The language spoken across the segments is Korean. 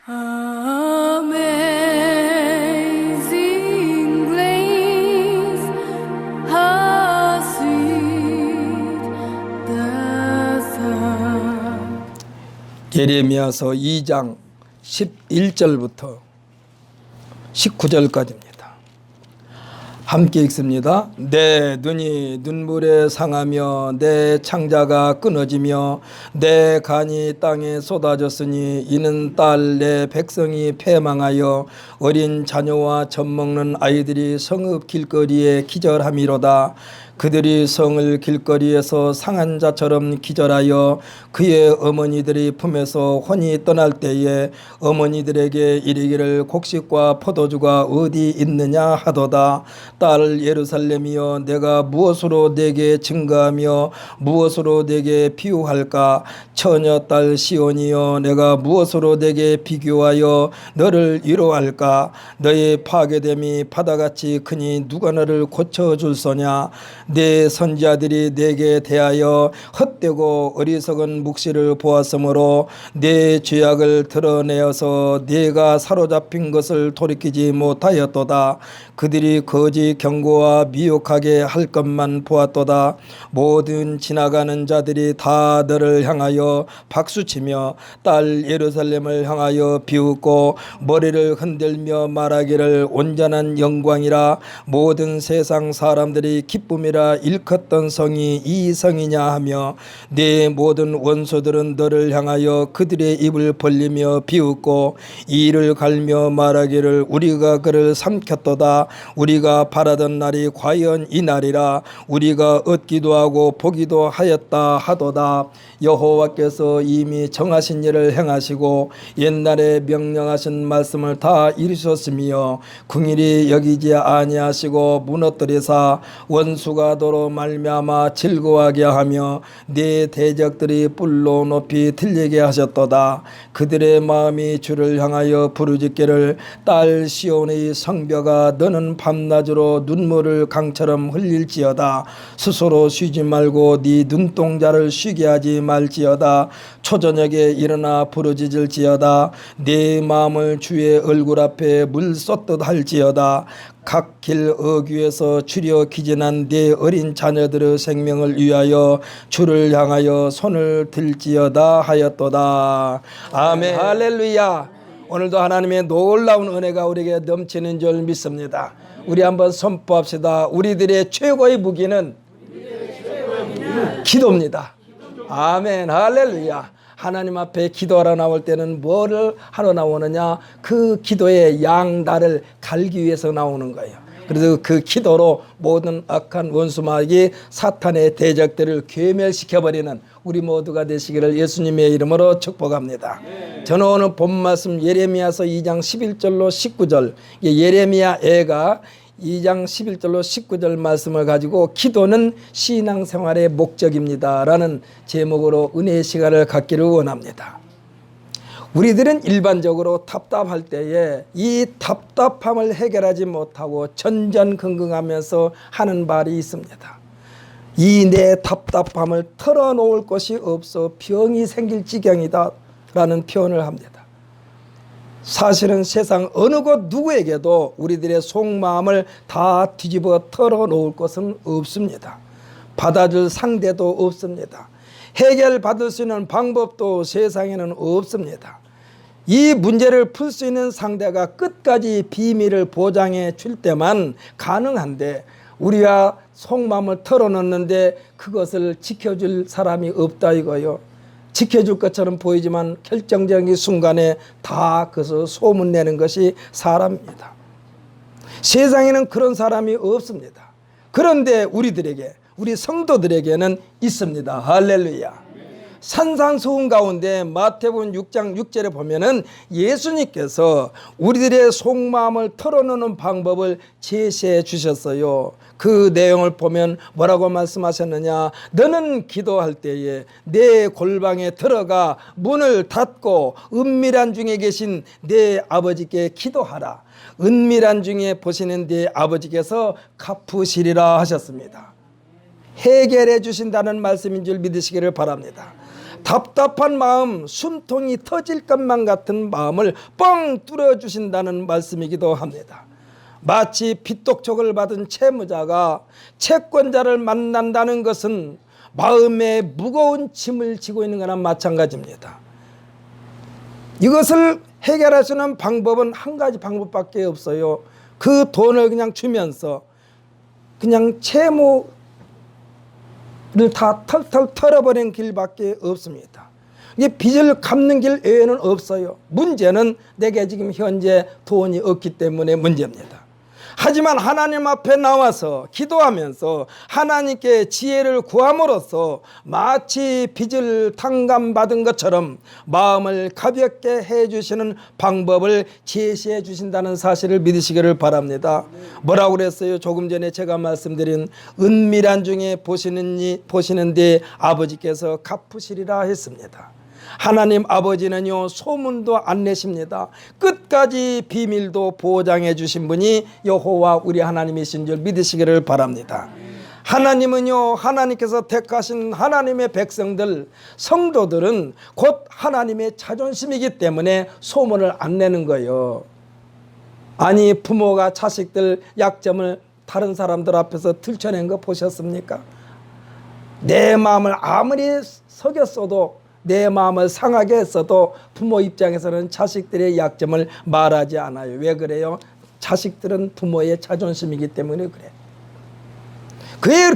Amazing grace, how sweet the sound. 예레미야서 2장 11절부터 19절까지입니다. 함께 읽습니다. 내 눈이 눈물에 상하며 내 창자가 끊어지며 내 간이 땅에 쏟아졌으니 이는 딸 내 백성이 패망하여 어린 자녀와 젖먹는 아이들이 성읍 길거리에 기절함이로다. 그들이 성을 길거리에서 상한 자처럼 기절하여 그의 어머니들이 품에서 혼이 떠날 때에 어머니들에게 이르기를 곡식과 포도주가 어디 있느냐 하도다. 딸 예루살렘이여, 내가 무엇으로 내게 증거하며 무엇으로 내게 비유할까? 처녀 딸 시온이여, 내가 무엇으로 내게 비교하여 너를 위로할까? 너의 파괴됨이 바다같이 크니 누가 너를 고쳐줄소냐? 내 선지자들이 내게 대하여 헛되고 어리석은 묵시를 보았으므로 내 죄악을 드러내어서 내가 사로잡힌 것을 돌이키지 못하였도다. 그들이 거짓 경고와 미혹하게 할 것만 보았도다. 모든 지나가는 자들이 다 너를 향하여 박수치며 딸 예루살렘을 향하여 비웃고 머리를 흔들며 말하기를 온전한 영광이라. 모든 세상 사람들이 기쁨이라 일컫던 성이 이 성이냐 하며 내 모든 원수들은 너를 향하여 그들의 입을 벌리며 비웃고 이를 갈며 말하기를 우리가 그를 삼켰도다. 우리가 바라던 날이 과연 이 날이라. 우리가 얻기도 하고 보기도 하였다 하도다. 여호와께서 이미 정하신 일을 행하시고 옛날에 명령하신 말씀을 다 이루셨으며 긍휼히 여기지 아니하시고 무너뜨리사 원수가 도로 말미암아 즐거워하게 하며 네 대적들이 뿔로 높이 들리게 하셨도다. 그들의 마음이 주를 향하여 부르짖기를 딸 시온의 성벽아, 너는 밤낮으로 눈물을 강처럼 흘릴지어다. 스스로 쉬지 말고 네 눈동자를 쉬게 하지 말지어다. 초저녁에 일어나 부르짖을지어다. 네 마음을 주의 얼굴 앞에 물 쏟듯 할지어다. 각 길 어귀에서 추려 기진한 네 어린 자녀들의 생명을 위하여 주를 향하여 손을 들지어다 하였도다. 아멘. 할렐루야. 오늘도 하나님의 놀라운 은혜가 우리에게 넘치는 줄 믿습니다. 우리 한번 선포합시다. 우리들의 최고의 무기는 기도입니다. 아멘. 할렐루야. 하나님 앞에 기도하러 나올 때는 뭐를 하러 나오느냐? 그 기도의 양날을 갈기 위해서 나오는 거예요. 그래서 그 기도로 모든 악한 원수마귀 사탄의 대적들을 괴멸시켜버리는 우리 모두가 되시기를 예수님의 이름으로 축복합니다. 저는 오늘 본 말씀 예레미야서 2장 11절로 19절, 예레미야 애가 2장 11절로 19절 말씀을 가지고 기도는 신앙생활의 목적입니다 라는 제목으로 은혜의 시간을 갖기를 원합니다. 우리들은 일반적으로 답답할 때에 이 답답함을 해결하지 못하고 전전긍긍하면서 하는 말이 있습니다. 이 내 답답함을 털어놓을 것이 없어 병이 생길 지경이다 라는 표현을 합니다. 사실은 세상 어느 곳 누구에게도 우리들의 속마음을 다 뒤집어 털어놓을 것은 없습니다. 받아줄 상대도 없습니다. 해결받을 수 있는 방법도 세상에는 없습니다. 이 문제를 풀 수 있는 상대가 끝까지 비밀을 보장해 줄 때만 가능한데 우리가 속마음을 털어놓는데 그것을 지켜줄 사람이 없다 이거요. 지켜줄 것처럼 보이지만 결정적인 순간에 다 그것을 소문내는 것이 사람입니다. 세상에는 그런 사람이 없습니다. 그런데 우리들에게, 우리 성도들에게는 있습니다. 할렐루야. 산상수훈 가운데 마태복음 6장 6절에 보면은 예수님께서 우리들의 속마음을 털어놓는 방법을 제시해 주셨어요. 그 내용을 보면 뭐라고 말씀하셨느냐? 너는 기도할 때에 내 골방에 들어가 문을 닫고 은밀한 중에 계신 내 아버지께 기도하라. 은밀한 중에 보시는 네 아버지께서 갚으시리라 하셨습니다. 해결해 주신다는 말씀인 줄 믿으시기를 바랍니다. 답답한 마음, 숨통이 터질 것만 같은 마음을 뻥 뚫어주신다는 말씀이기도 합니다. 마치 빚독촉을 받은 채무자가 채권자를 만난다는 것은 마음에 무거운 짐을 지고 있는 거나 마찬가지입니다. 이것을 해결할 수 있는 방법은 한 가지 방법밖에 없어요. 그 돈을 그냥 주면서 그냥 채무를 다 털털 털어버리는 길밖에 없습니다. 이게 빚을 갚는 길 외에는 없어요. 문제는 내게 지금 현재 돈이 없기 때문에 문제입니다. 하지만 하나님 앞에 나와서 기도하면서 하나님께 지혜를 구함으로써 마치 빚을 탕감받은 것처럼 마음을 가볍게 해주시는 방법을 제시해 주신다는 사실을 믿으시기를 바랍니다. 뭐라고 그랬어요? 조금 전에 제가 말씀드린 은밀한 중에 보시는데 아버지께서 갚으시리라 했습니다. 하나님 아버지는요, 소문도 안 내십니다. 끝까지 비밀도 보장해 주신 분이 여호와 우리 하나님이신 줄 믿으시기를 바랍니다. 하나님은요, 하나님께서 택하신 하나님의 백성들, 성도들은 곧 하나님의 자존심이기 때문에 소문을 안 내는 거예요. 아니, 부모가 자식들 약점을 다른 사람들 앞에서 들춰낸 거 보셨습니까? 내 마음을 아무리 속였어도, 내 마음을 상하게 했어도 부모 입장에서는 자식들의 약점을 말하지 않아요. 왜 그래요? 자식들은 부모의 자존심이기 때문에 그래.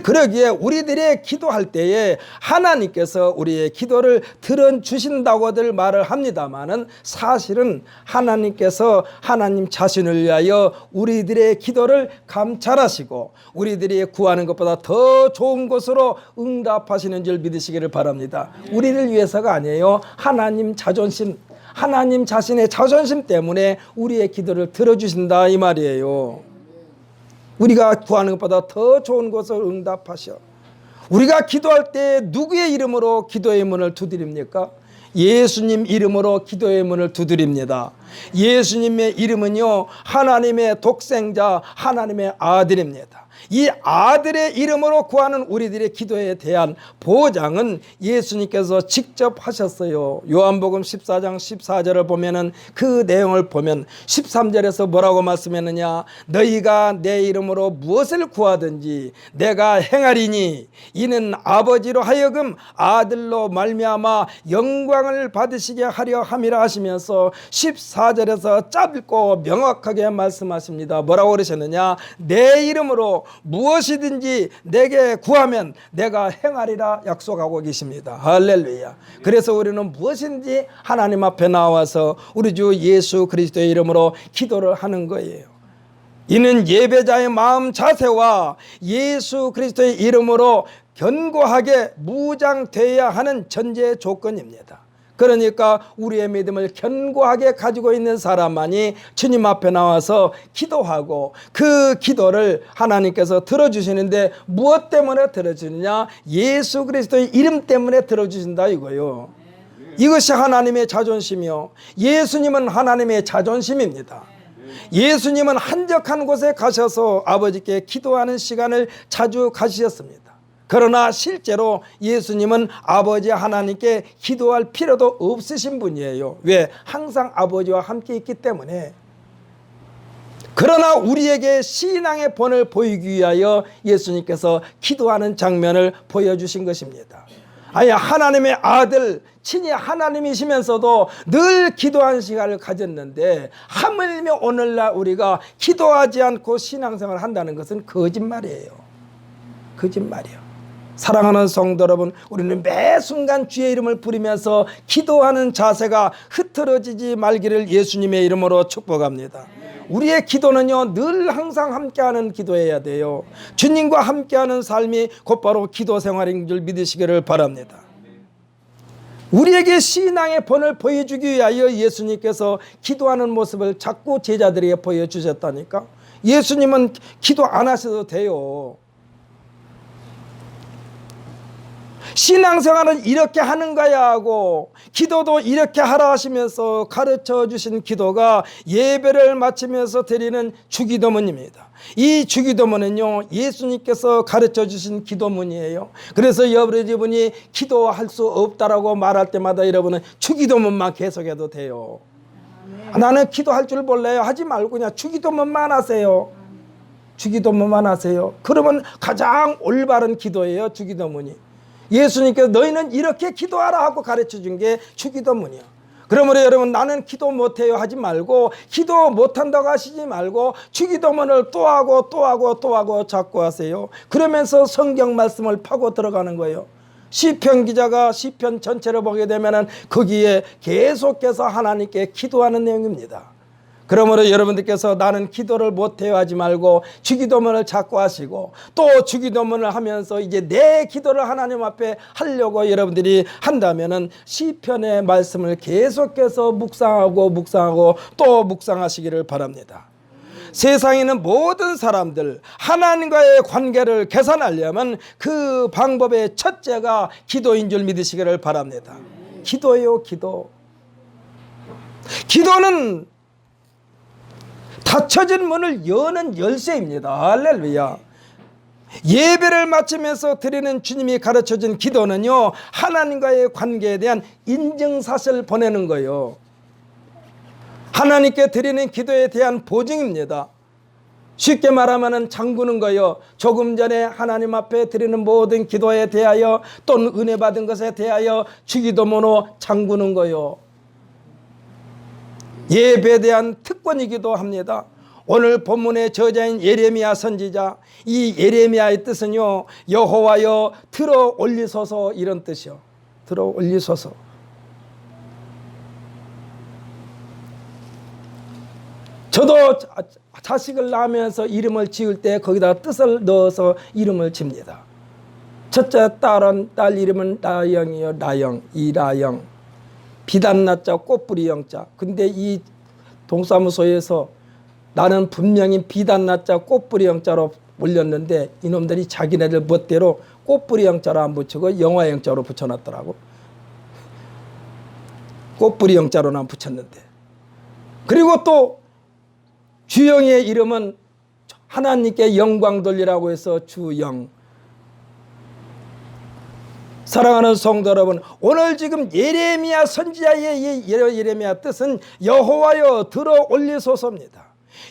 그러기에 우리들의 기도할 때에 하나님께서 우리의 기도를 들어주신다고들 말을 합니다마는 사실은 하나님께서 하나님 자신을 위하여 우리들의 기도를 감찰하시고 우리들이 구하는 것보다 더 좋은 것으로 응답하시는 줄 믿으시기를 바랍니다. 우리를 위해서가 아니에요. 하나님 자존심, 하나님 자신의 자존심 때문에 우리의 기도를 들어주신다 이 말이에요. 우리가 구하는 것보다 더 좋은 것을 응답하셔. 우리가 기도할 때 누구의 이름으로 기도의 문을 두드립니까? 예수님 이름으로 기도의 문을 두드립니다. 예수님의 이름은요, 하나님의 독생자, 하나님의 아들입니다. 이 아들의 이름으로 구하는 우리들의 기도에 대한 보장은 예수님께서 직접 하셨어요. 요한복음 14장 14절을 보면은 그 내용을 보면 13절에서 뭐라고 말씀했느냐? 너희가 내 이름으로 무엇을 구하든지 내가 행하리니 이는 아버지로 하여금 아들로 말미암아 영광을 받으시게 하려 함이라 하시면서 14절에서 짧고 명확하게 말씀하십니다. 뭐라고 그러셨느냐? 내 이름으로 무엇이든지 내게 구하면 내가 행하리라 약속하고 계십니다. 할렐루야. 그래서 우리는 무엇인지 하나님 앞에 나와서 우리 주 예수 그리스도의 이름으로 기도를 하는 거예요. 이는 예배자의 마음 자세와 예수 그리스도의 이름으로 견고하게 무장되어야 하는 전제 조건입니다. 그러니까 우리의 믿음을 견고하게 가지고 있는 사람만이 주님 앞에 나와서 기도하고 그 기도를 하나님께서 들어주시는데 무엇 때문에 들어주느냐? 예수 그리스도의 이름 때문에 들어주신다 이거요. 이것이 하나님의 자존심이요. 예수님은 하나님의 자존심입니다. 예수님은 한적한 곳에 가셔서 아버지께 기도하는 시간을 자주 가지셨습니다. 그러나 실제로 예수님은 아버지 하나님께 기도할 필요도 없으신 분이에요. 왜? 항상 아버지와 함께 있기 때문에. 그러나 우리에게 신앙의 본을 보이기 위하여 예수님께서 기도하는 장면을 보여주신 것입니다. 아니, 하나님의 아들, 친히 하나님이시면서도 늘 기도하는 시간을 가졌는데 하물며 오늘날 우리가 기도하지 않고 신앙생활을 한다는 것은 거짓말이에요. 거짓말이에요. 사랑하는 성도 여러분, 우리는 매 순간 주의 이름을 부르면서 기도하는 자세가 흐트러지지 말기를 예수님의 이름으로 축복합니다. 우리의 기도는요, 늘 항상 함께하는 기도해야 돼요. 주님과 함께하는 삶이 곧바로 기도 생활인 줄 믿으시기를 바랍니다. 우리에게 신앙의 본을 보여주기 위하여 예수님께서 기도하는 모습을 자꾸 제자들에게 보여주셨다니까. 예수님은 기도 안 하셔도 돼요. 신앙생활은 이렇게 하는 거야 하고 기도도 이렇게 하라 하시면서 가르쳐 주신 기도가 예배를 마치면서 드리는 주기도문입니다. 이 주기도문은요, 예수님께서 가르쳐 주신 기도문이에요. 그래서 여러분이 기도할 수 없다라고 말할 때마다 여러분은 주기도문만 계속해도 돼요. 나는 기도할 줄 몰라요 하지 말고 그냥 주기도문만 하세요. 주기도문만 하세요. 그러면 가장 올바른 기도예요, 주기도문이. 예수님께서 너희는 이렇게 기도하라 하고 가르쳐 준 게 주기도문이야. 그러므로 여러분, 나는 기도 못해요 하지 말고, 기도 못한다고 하시지 말고 주기도문을 또 하고 또 하고 또 하고 자꾸 하세요. 그러면서 성경 말씀을 파고 들어가는 거예요. 시편 기자가 시편 전체를 보게 되면은 거기에 계속해서 하나님께 기도하는 내용입니다. 그러므로 여러분들께서 나는 기도를 못해요 하지 말고 주기도문을 자꾸 하시고, 또 주기도문을 하면서 이제 내 기도를 하나님 앞에 하려고 여러분들이 한다면은 시편의 말씀을 계속해서 묵상하고 또 묵상하시기를 바랍니다. 세상에 있는 모든 사람들 하나님과의 관계를 개선하려면 그 방법의 첫째가 기도인 줄 믿으시기를 바랍니다. 기도예요, 기도. 기도는 닫혀진 문을 여는 열쇠입니다. 할렐루야. 예배를 마치면서 드리는 주님이 가르쳐준 기도는요, 하나님과의 관계에 대한 인증샷을 보내는 거예요. 하나님께 드리는 기도에 대한 보증입니다. 쉽게 말하면 잠그는 거예요. 조금 전에 하나님 앞에 드리는 모든 기도에 대하여 또는 은혜 받은 것에 대하여 주기도문으로 잠그는 거예요. 예배에 대한 특권이기도 합니다. 오늘 본문의 저자인 예레미야 선지자, 이 예레미야의 뜻은요, 여호와여 들어 올리소서, 이런 뜻이요. 들어 올리소서. 저도 자식을 낳으면서 이름을 지을 때 거기다 뜻을 넣어서 이름을 집니다. 첫째 딸 이름은 나영이요. 나영, 이라영. 비단나자 꽃뿌리 영자. 근데 이 동사무소에서 나는 분명히 비단나자 꽃뿌리 영자로 올렸는데 이놈들이 자기네들 멋대로 꽃뿌리 영자로 안 붙이고 영화 영자로 붙여놨더라고. 꽃뿌리 영자로는 붙였는데. 그리고 또 주영의 이름은 하나님께 영광 돌리라고 해서 주영. 사랑하는 성도 여러분, 오늘 지금 예레미야 선지자의 예레미야 뜻은 여호와여 들어 올리소서입니다.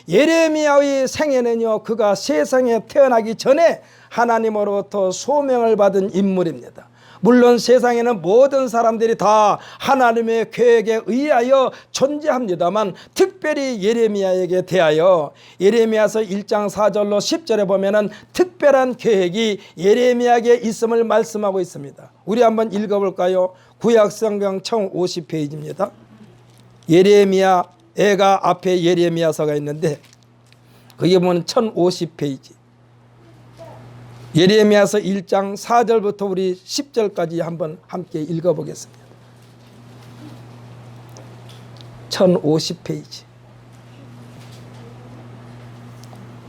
예레미야의 생애는요, 그가 세상에 태어나기 전에 하나님으로부터 소명을 받은 인물입니다. 물론 세상에는 모든 사람들이 다 하나님의 계획에 의하여 존재합니다만, 특별히 예레미야에게 대하여 예레미야서 1장 4절로 10절에 보면은 특별한 계획이 예레미야에게 있음을 말씀하고 있습니다. 우리 한번 읽어볼까요? 구약성경 1050페이지입니다. 예레미야, 애가 앞에 예레미야서가 있는데 거기 보면 1050페이지. 예레미야서 1장 4절부터 우리 10절까지 한번 함께 읽어보겠습니다. 1050페이지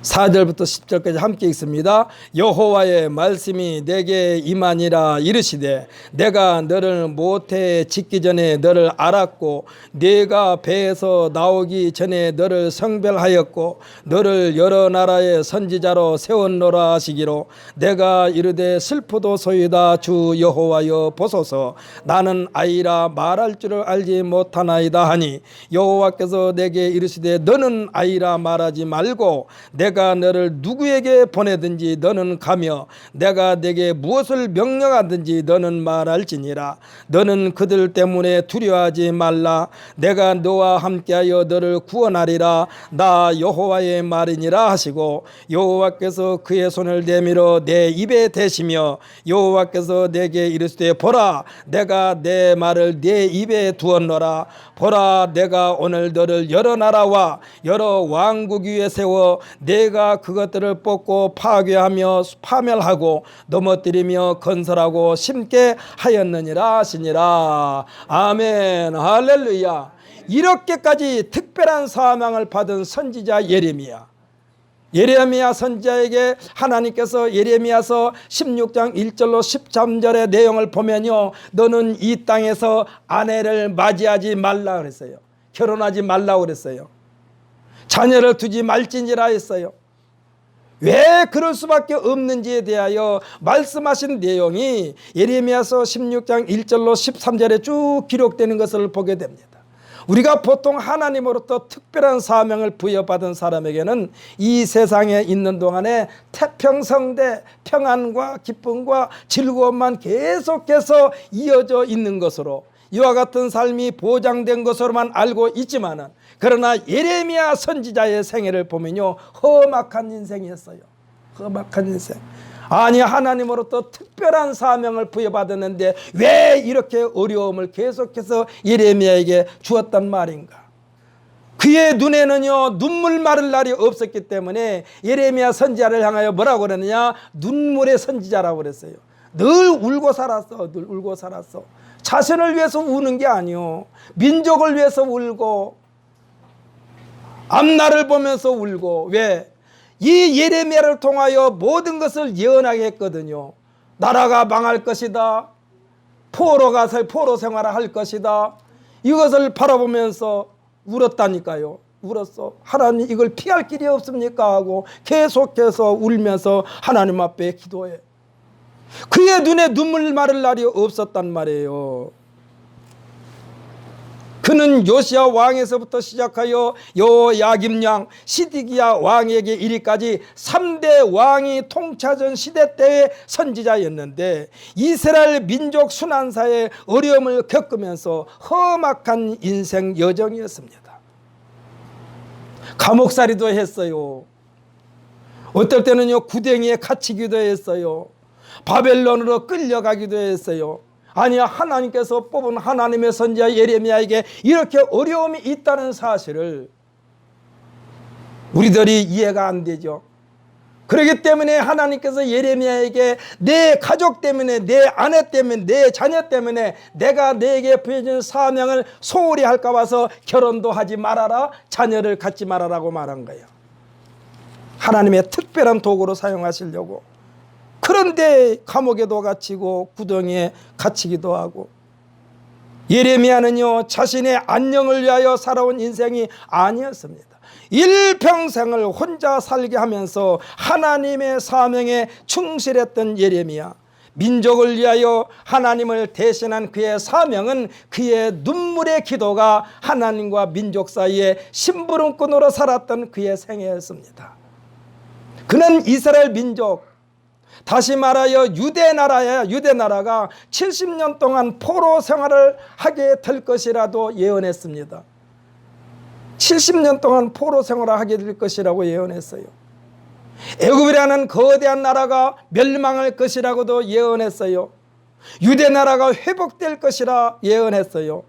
4절부터 10절까지 함께 읽습니다. 여호와의 말씀이 내게 임하니라. 이르시되 내가 너를 모태에 짓기 전에 너를 알았고 네가 배에서 나오기 전에 너를 성별하였고 너를 여러 나라의 선지자로 세웠노라 하시기로, 내가 이르되 슬프도소이다 주 여호와여 보소서, 나는 아이라 말할 줄을 알지 못하나이다 하니, 여호와께서 내게 이르시되 너는 아이라 말하지 말고 내가 너를 누구에게 보내든지 너는 가며 내가 내게 무엇을 명령하든지 너는 말할지니라. 너는 그들 때문에 두려워하지 말라. 내가 너와 함께하여 너를 구원하리라. 나 여호와의 말이니라 하시고, 여호와께서 그의 손을 내밀어 내 입에 대시며 여호와께서 내게 이르시되 보라, 내가 내 말을 내 입에 두었노라. 보라, 내가 오늘 너를 여러 나라와 여러 왕국 위에 세워 내가 그것들을 뽑고 파괴하며 파멸하고 넘어뜨리며 건설하고 심게 하였느니라 하시니라. 아멘. 할렐루야. 이렇게까지 특별한 사명을 받은 선지자 예레미야. 예레미야 선지자에게 하나님께서 예레미야서 16장 1절로 13절의 내용을 보면요, 너는 이 땅에서 아내를 맞이하지 말라 그랬어요. 결혼하지 말라 그랬어요. 자녀를 두지 말지니라 했어요. 왜 그럴 수밖에 없는지에 대하여 말씀하신 내용이 예레미야서 16장 1절로 13절에 쭉 기록되는 것을 보게 됩니다. 우리가 보통 하나님으로부터 특별한 사명을 부여받은 사람에게는 이 세상에 있는 동안에 태평성대, 평안과 기쁨과 즐거움만 계속해서 이어져 있는 것으로, 이와 같은 삶이 보장된 것으로만 알고 있지만은, 그러나 예레미야 선지자의 생애를 보면요, 험악한 인생이었어요. 험악한 인생. 아니, 하나님으로부터 특별한 사명을 부여받았는데 왜 이렇게 어려움을 계속해서 예레미야에게 주었단 말인가? 그의 눈에는요, 눈물 마를 날이 없었기 때문에 예레미야 선지자를 향하여 뭐라고 그러느냐? 눈물의 선지자라고 그랬어요. 늘 울고 살았어. 늘 울고 살았어. 자신을 위해서 우는 게 아니요, 민족을 위해서 울고 앞날을 보면서 울고. 왜? 이 예레미야를 통하여 모든 것을 예언하게 했거든요. 나라가 망할 것이다. 포로 생활을 할 것이다. 이것을 바라보면서 울었다니까요. 울었어. 하나님, 이걸 피할 길이 없습니까? 하고 계속해서 울면서 하나님 앞에 기도해. 그의 눈에 눈물 마를 날이 없었단 말이에요. 그는 요시야 왕에서부터 시작하여 여야김 왕, 시디기야 왕에게 이르기까지 3대 왕이 통치하던 시대 때의 선지자였는데, 이스라엘 민족 순환사의 어려움을 겪으면서 험악한 인생 여정이었습니다. 감옥살이도 했어요. 어떨 때는요, 구덩이에 갇히기도 했어요. 바벨론으로 끌려가기도 했어요. 아니, 하나님께서 뽑은 하나님의 선지자 예레미야에게 이렇게 어려움이 있다는 사실을 우리들이 이해가 안 되죠. 그렇기 때문에 하나님께서 예레미야에게 내 가족 때문에, 내 아내 때문에, 내 자녀 때문에 내가 너에게 부여준 사명을 소홀히 할까 봐서 결혼도 하지 말아라, 자녀를 갖지 말아라고 말한 거예요. 하나님의 특별한 도구로 사용하시려고. 그런데 감옥에도 갇히고 구덩이에 갇히기도 하고. 예레미야는요, 자신의 안녕을 위하여 살아온 인생이 아니었습니다. 일평생을 혼자 살게 하면서 하나님의 사명에 충실했던 예레미야, 민족을 위하여 하나님을 대신한 그의 사명은 그의 눈물의 기도가 하나님과 민족 사이에 심부름꾼으로 살았던 그의 생애였습니다. 그는 이스라엘 민족, 다시 말하여 유대나라가 70년 동안 포로 생활을 하게 될 것이라도 예언했습니다. 70년 동안 포로 생활을 하게 될 것이라고 예언했어요. 애굽이라는 거대한 나라가 멸망할 것이라고도 예언했어요. 유대나라가 회복될 것이라 예언했어요.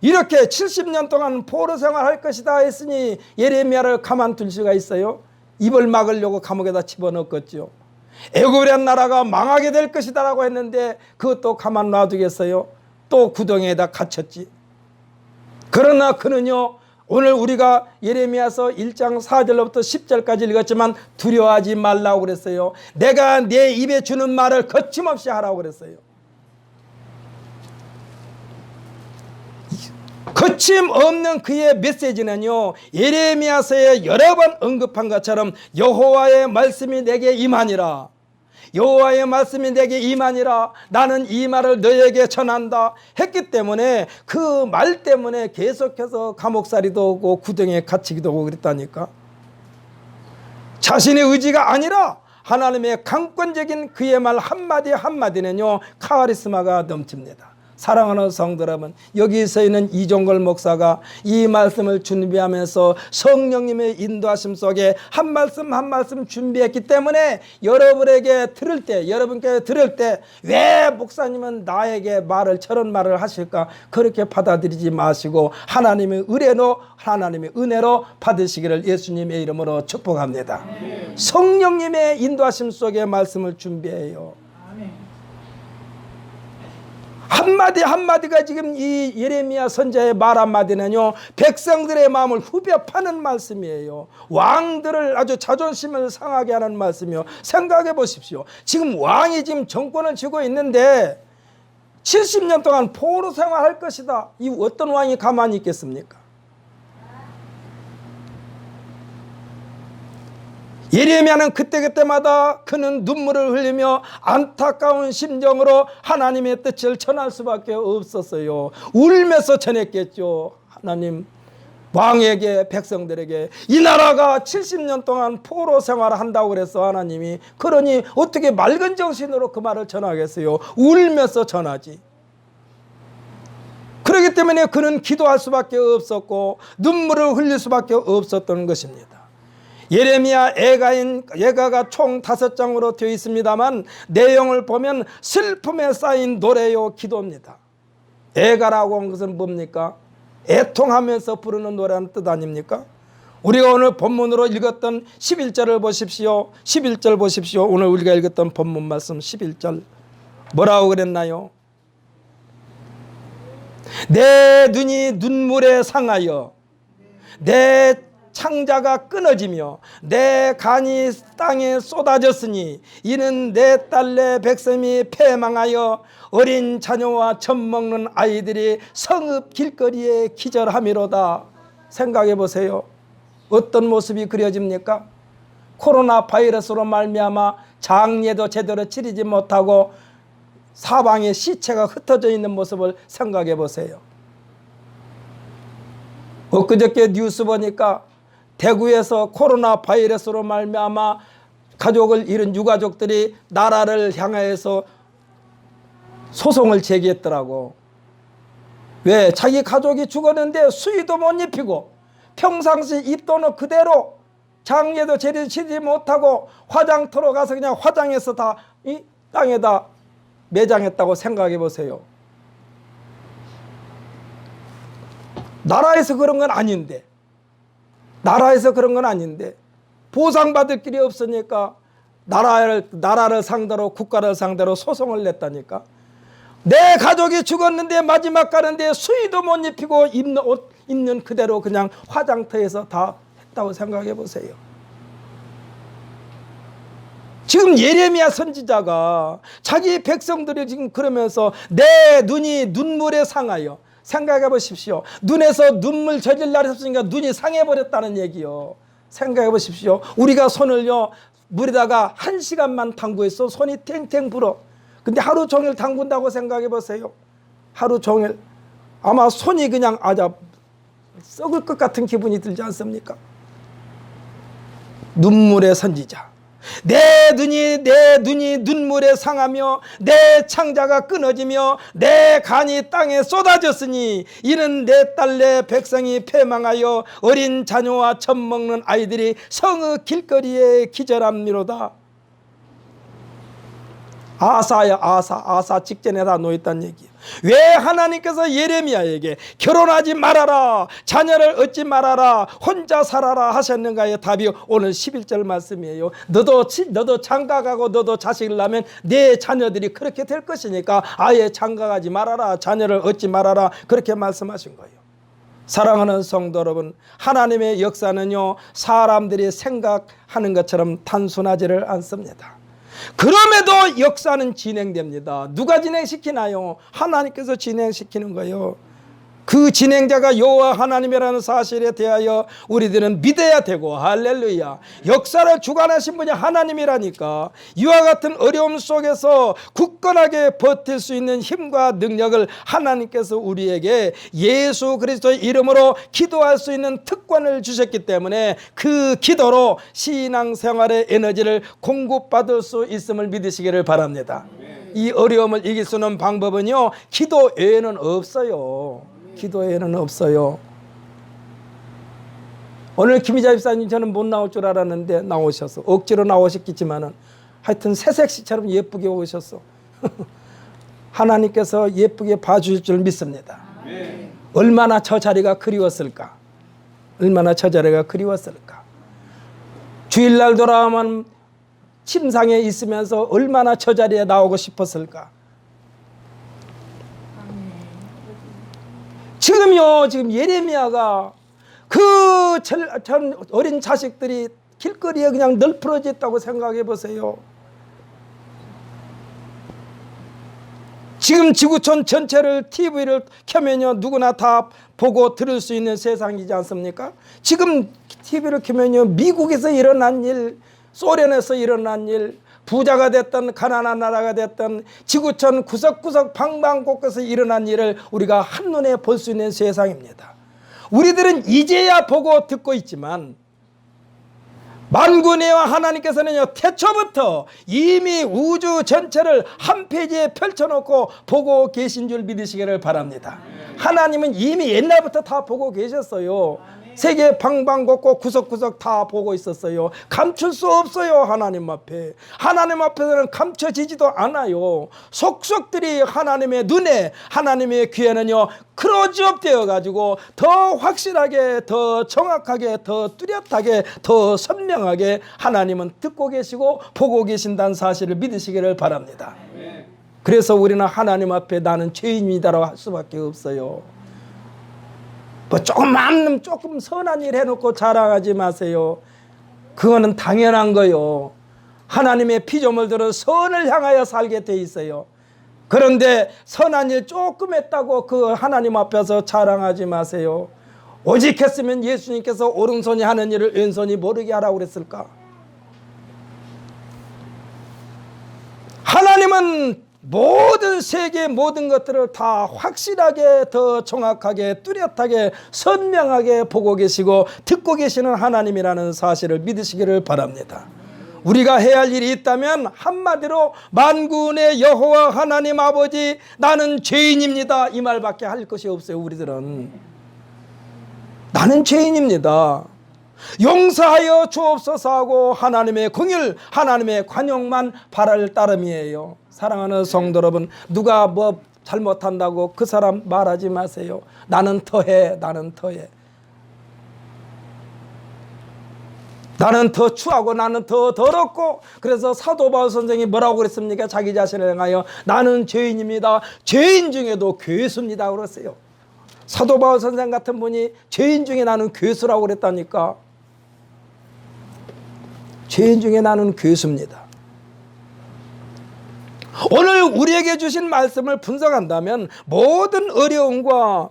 이렇게 70년 동안 포로 생활할 것이다 했으니 예레미야를 가만둘 수가 있어요? 입을 막으려고 감옥에다 집어넣었겠죠. 애굽이라는 나라가 망하게 될 것이다 라고 했는데 그것도 가만 놔두겠어요? 또 구덩이에다 갇혔지. 그러나 그는요, 오늘 우리가 예레미야서 1장 4절로부터 10절까지 읽었지만 두려워하지 말라고 그랬어요. 내가 내 입에 주는 말을 거침없이 하라고 그랬어요. 거침없는 그의 메시지는요, 예레미야서에 여러 번 언급한 것처럼 여호와의 말씀이 내게 임하니라, 여호와의 말씀이 내게 임하니라, 나는 이 말을 너에게 전한다 했기 때문에 그 말 때문에 계속해서 감옥살이도 오고 구덩이에 갇히기도 하고 그랬다니까. 자신의 의지가 아니라 하나님의 강권적인 그의 말 한마디 한마디는요, 카리스마가 넘칩니다. 사랑하는 성도 여러분, 여기서 있는 이종걸 목사가 이 말씀을 준비하면서 성령님의 인도하심 속에 한 말씀 한 말씀 준비했기 때문에 여러분께 들을 때 왜 목사님은 나에게 말을 저런 말을 하실까, 그렇게 받아들이지 마시고 하나님의 은혜로 받으시기를 예수님의 이름으로 축복합니다. 성령님의 인도하심 속에 말씀을 준비해요. 한마디 한마디가 지금 이 예레미야 선지자의 말 한마디는요, 백성들의 마음을 후벼 파는 말씀이에요. 왕들을 아주 자존심을 상하게 하는 말씀이요. 생각해 보십시오. 지금 왕이 지금 정권을 쥐고 있는데 70년 동안 포로 생활할 것이다. 이 어떤 왕이 가만히 있겠습니까? 예레미야는 그때그때마다 그는 눈물을 흘리며 안타까운 심정으로 하나님의 뜻을 전할 수밖에 없었어요. 울면서 전했겠죠. 하나님, 왕에게, 백성들에게 이 나라가 70년 동안 포로 생활을 한다고 그랬어, 하나님이. 그러니 어떻게 맑은 정신으로 그 말을 전하겠어요? 울면서 전하지. 그렇기 때문에 그는 기도할 수밖에 없었고 눈물을 흘릴 수밖에 없었던 것입니다. 예레미야 애가가 총 5장으로 되어 있습니다만 내용을 보면 슬픔에 쌓인 노래요 기도입니다. 애가라고 하는 것은 뭡니까? 애통하면서 부르는 노래라는 뜻 아닙니까? 우리가 오늘 본문으로 읽었던 11절을 보십시오. 11절 보십시오. 오늘 우리가 읽었던 본문 말씀 11절 뭐라고 그랬나요? 내 눈이 눈물에 상하여 내 창자가 끊어지며 내 간이 땅에 쏟아졌으니 이는 내 딸내 백성이 패망하여 어린 자녀와 젖 먹는 아이들이 성읍 길거리에 기절함이로다. 생각해 보세요. 어떤 모습이 그려집니까? 코로나 바이러스로 말미암아 장례도 제대로 치르지 못하고 사방에 시체가 흩어져 있는 모습을 생각해 보세요. 엊그저께 뉴스 보니까 대구에서 코로나 바이러스로 말미암아 가족을 잃은 유가족들이 나라를 향하여서 소송을 제기했더라고. 왜? 자기 가족이 죽었는데 수의도 못 입히고 평상시 입도는 그대로 장례도 제대로 치르지 못하고 화장터로 가서 그냥 화장해서 다 이 땅에다 매장했다고 생각해 보세요. 나라에서 그런 건 아닌데, 보상받을 길이 없으니까 나라를 상대로, 국가를 상대로 소송을 냈다니까. 내 가족이 죽었는데 마지막 가는데 수의도 못 입히고 입는 옷 입는 그대로 그냥 화장터에서 다 했다고 생각해 보세요. 지금 예레미야 선지자가 자기 백성들이 지금 그러면서 내 눈이 눈물에 상하여, 생각해 보십시오. 눈에서 눈물 젖을 날이 없으니까 눈이 상해버렸다는 얘기요. 생각해 보십시오. 우리가 손을요 물에다가 1시간만 담그있어 손이 탱탱 불어. 근데 하루 종일 담근다고 생각해 보세요. 하루 종일 아마 손이 그냥 썩을 것 같은 기분이 들지 않습니까? 눈물의 선지자. 내 눈이 눈물에 상하며 내 창자가 끊어지며 내 간이 땅에 쏟아졌으니 이는 내 딸내 백성이 패망하여 어린 자녀와 젖 먹는 아이들이 성읍 길거리에 기절함이로다. 아사야, 아사 직전에 다 놓였다는 얘기예요. 왜 하나님께서 예레미야에게 결혼하지 말아라, 자녀를 얻지 말아라, 혼자 살아라 하셨는가의 답이 오늘 11절 말씀이에요. 너도 장가가고 너도 자식을 낳으면 내 자녀들이 그렇게 될 것이니까 아예 장가가지 말아라, 자녀를 얻지 말아라, 그렇게 말씀하신 거예요. 사랑하는 성도 여러분, 하나님의 역사는요 사람들이 생각하는 것처럼 단순하지를 않습니다. 그럼에도 역사는 진행됩니다. 누가 진행시키나요? 하나님께서 진행시키는 거예요. 그 진행자가 여호와 하나님이라는 사실에 대하여 우리들은 믿어야 되고, 할렐루야. 역사를 주관하신 분이 하나님이라니까. 이와 같은 어려움 속에서 굳건하게 버틸 수 있는 힘과 능력을 하나님께서 우리에게 예수 그리스도의 이름으로 기도할 수 있는 특권을 주셨기 때문에 그 기도로 신앙생활의 에너지를 공급받을 수 있음을 믿으시기를 바랍니다. 이 어려움을 이길 수 있는 방법은요 기도 외에는 없어요. 기도 외에는 없어요. 오늘 김희자 집사님 저는 못 나올 줄 알았는데 나오셨어. 억지로 나오셨겠지만은 하여튼 새색시처럼 예쁘게 오셨어. 하나님께서 예쁘게 봐주실 줄 믿습니다. 얼마나 저 자리가 그리웠을까. 얼마나 저 자리가 그리웠을까. 주일날 돌아오면 침상에 있으면서 얼마나 저 자리에 나오고 싶었을까. 지금 예레미야가 그 어린 자식들이 길거리에 그냥 널브러져 있다고 생각해 보세요. 지금 지구촌 전체를 TV를 켜면요 누구나 다 보고 들을 수 있는 세상이지 않습니까? 지금 TV를 켜면요 미국에서 일어난 일, 소련에서 일어난 일, 부자가 됐던 가난한 나라가 됐던 지구촌 구석구석 방방곳곳에서 일어난 일을 우리가 한눈에 볼 수 있는 세상입니다. 우리들은 이제야 보고 듣고 있지만 만군의 하나님께서는요 태초부터 이미 우주 전체를 한 페이지에 펼쳐놓고 보고 계신 줄 믿으시기를 바랍니다. 하나님은 이미 옛날부터 다 보고 계셨어요. 세계 방방곡곡 구석구석 다 보고 있었어요. 감출 수 없어요. 하나님 앞에. 하나님 앞에서는 감춰지지도 않아요. 속속들이 하나님의 눈에, 하나님의 귀에는요 크로즈업 되어 가지고 더 확실하게, 더 정확하게, 더 뚜렷하게, 더 선명하게 하나님은 듣고 계시고 보고 계신다는 사실을 믿으시기를 바랍니다. 그래서 우리는 하나님 앞에 나는 죄인이다라고 할 수밖에 없어요. 뭐 조금 선한 일 해놓고 자랑하지 마세요. 그거는 당연한 거요. 하나님의 피조물들은 선을 향하여 살게 돼 있어요. 그런데 선한 일 조금 했다고 그 하나님 앞에서 자랑하지 마세요. 오직 했으면 예수님께서 오른손이 하는 일을 왼손이 모르게 하라고 그랬을까? 하나님은 모든 세계 모든 것들을 다 확실하게 더 정확하게 뚜렷하게 선명하게 보고 계시고 듣고 계시는 하나님이라는 사실을 믿으시기를 바랍니다. 우리가 해야 할 일이 있다면 한마디로 만군의 여호와 하나님 아버지 나는 죄인입니다 이 말밖에 할 것이 없어요. 우리들은 나는 죄인입니다. 용서하여 주옵소서 하고 하나님의 긍휼 하나님의 관용만 바랄 따름이에요. 사랑하는 성도 여러분, 누가 뭐 잘못한다고 그 사람 말하지 마세요. 나는 더해, 나는 더해. 나는 더 추하고 나는 더 더럽고. 그래서 사도 바울 선생이 뭐라고 그랬습니까? 자기 자신을 향하여 나는 죄인입니다. 죄인 중에도 괴수입니다 그랬어요. 사도 바울 선생 같은 분이 죄인 중에 나는 괴수라고 그랬다니까. 죄인 중에 나는 괴수입니다. 오늘 우리에게 주신 말씀을 분석한다면 모든 어려움과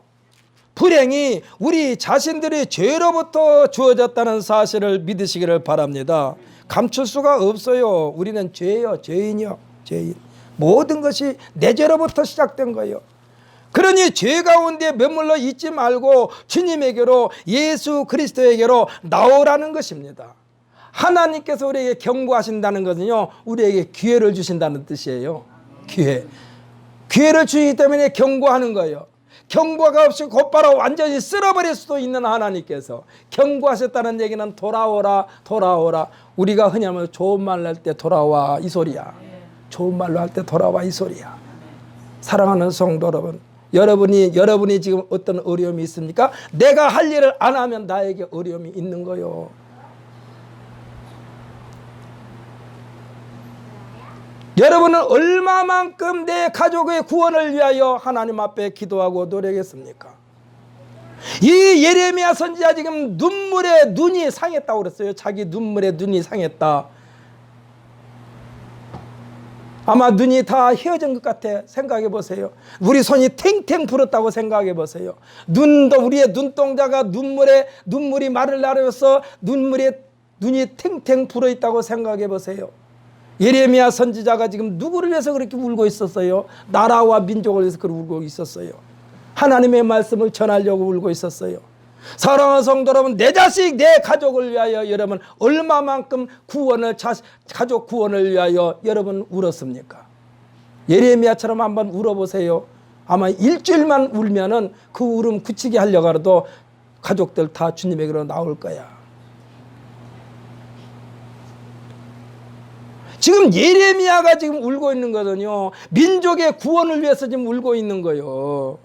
불행이 우리 자신들의 죄로부터 주어졌다는 사실을 믿으시기를 바랍니다. 감출 수가 없어요. 우리는 죄요, 죄인이요, 죄인. 모든 것이 내 죄로부터 시작된 거예요. 그러니 죄 가운데 머물러 있지 말고 주님에게로, 예수 그리스도에게로 나오라는 것입니다. 하나님께서 우리에게 경고하신다는 것은요 우리에게 기회를 주신다는 뜻이에요. 기회를 주시기 때문에 경고하는 거예요. 경고가 없이 곧바로 완전히 쓸어버릴 수도 있는 하나님께서 경고하셨다는 얘기는 돌아오라, 돌아오라. 우리가 흔히 하면 좋은 말로 할 때 돌아와 이 소리야. 좋은 말로 할 때 돌아와 이 소리야. 사랑하는 성도 여러분, 여러분이 지금 어떤 어려움이 있습니까? 내가 할 일을 안 하면 나에게 어려움이 있는 거요. 여러분은 얼마만큼 내 가족의 구원을 위하여 하나님 앞에 기도하고 노력했습니까? 이 예레미야 선지자 지금 눈물에 눈이 상했다고 그랬어요. 자기 눈물에 눈이 상했다. 아마 눈이 다 헤어진 것 같아. 생각해 보세요. 우리 손이 탱탱 불었다고 생각해 보세요. 우리의 눈동자가 눈물이 말을 나르면서 눈이 탱탱 불어 있다고 생각해 보세요. 예레미야 선지자가 지금 누구를 위해서 그렇게 울고 있었어요? 나라와 민족을 위해서 그렇게 울고 있었어요. 하나님의 말씀을 전하려고 울고 있었어요. 사랑하는 성도 여러분, 내 자식, 내 가족을 위하여 여러분 얼마만큼 가족 구원을 위하여 여러분 울었습니까? 예레미야처럼 한번 울어보세요. 아마 일주일만 울면은 그 울음 그치게 하려고 하도 가족들 다 주님에게로 나올 거야. 지금 예레미야가 지금 울고 있는 거거든요. 민족의 구원을 위해서 지금 울고 있는 거예요.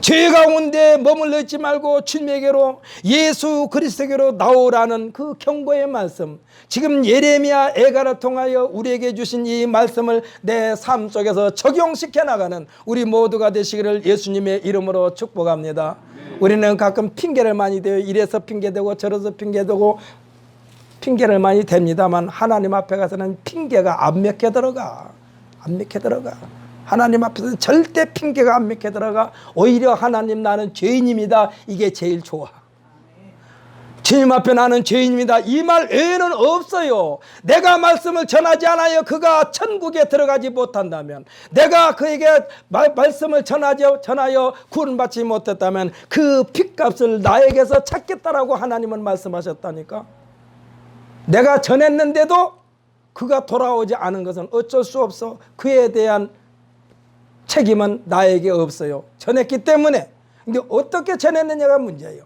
죄 가운데 머물러 있지 말고 주님에게로 예수 그리스도에게로 나오라는 그 경고의 말씀, 지금 예레미야 애가를 통하여 우리에게 주신 이 말씀을 내 삶 속에서 적용시켜 나가는 우리 모두가 되시기를 예수님의 이름으로 축복합니다. 우리는 가끔 핑계를 많이 대요. 이래서 핑계대고 저래서 핑계대고 핑계를 많이 댑니다만 하나님 앞에 가서는 핑계가 안 맺혀 들어가. 안 맺혀 들어가. 하나님 앞에서는 절대 핑계가 안 맺혀 들어가. 오히려 하나님, 나는 죄인입니다, 이게 제일 좋아. 주님 앞에 나는 죄인입니다, 이 말 외에는 없어요. 내가 말씀을 전하지 않아요 그가 천국에 들어가지 못한다면, 내가 그에게 말씀을 전하여 구원받지 못했다면 그 핏값을 나에게서 찾겠다라고 하나님은 말씀하셨다니까. 내가 전했는데도 그가 돌아오지 않은 것은 어쩔 수 없어. 그에 대한 책임은 나에게 없어요. 전했기 때문에. 근데 어떻게 전했느냐가 문제예요.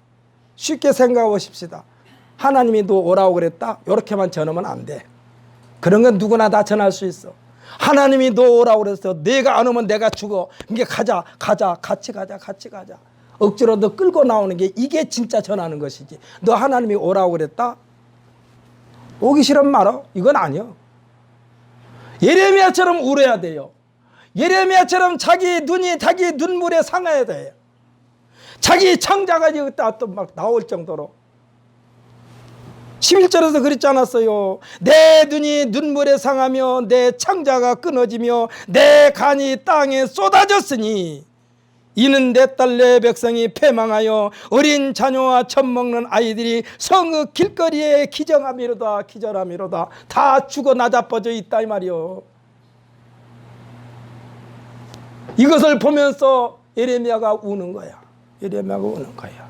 쉽게 생각해 보십시다. 하나님이 너 오라고 그랬다, 이렇게만 전하면 안 돼. 그런 건 누구나 다 전할 수 있어. 하나님이 너 오라고 그랬어, 내가 안 오면 내가 죽어, 이게 가자 같이 가자. 억지로 너 끌고 나오는 게, 이게 진짜 전하는 것이지. 너 하나님이 오라고 그랬다, 오기 싫으면 말어, 이건 아니야. 예레미야처럼 울어야 돼요. 예레미야처럼 자기 눈이 자기 눈물에 상해야 돼요. 자기 창자가 또 막 나올 정도로. 11절에서 그랬지 않았어요? 내 눈이 눈물에 상하며 내 창자가 끊어지며 내 간이 땅에 쏟아졌으니 이는 내 딸 내 백성이 패망하여 어린 자녀와 젖먹는 아이들이 성읍 길거리에 기절함이로다. 다 죽어 나자빠져 있다 이 말이요. 이것을 보면서 예레미야가 우는 거야. 예레미야가 우는 거야.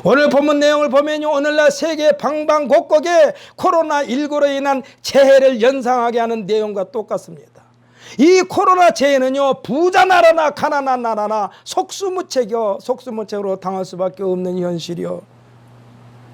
오늘 본문 내용을 보면요, 오늘날 세계 방방곡곡에 코로나19로 인한 재해를 연상하게 하는 내용과 똑같습니다. 이 코로나 재해는요, 부자 나라나 가난한 나라나 속수무책으로 당할 수밖에 없는 현실이요.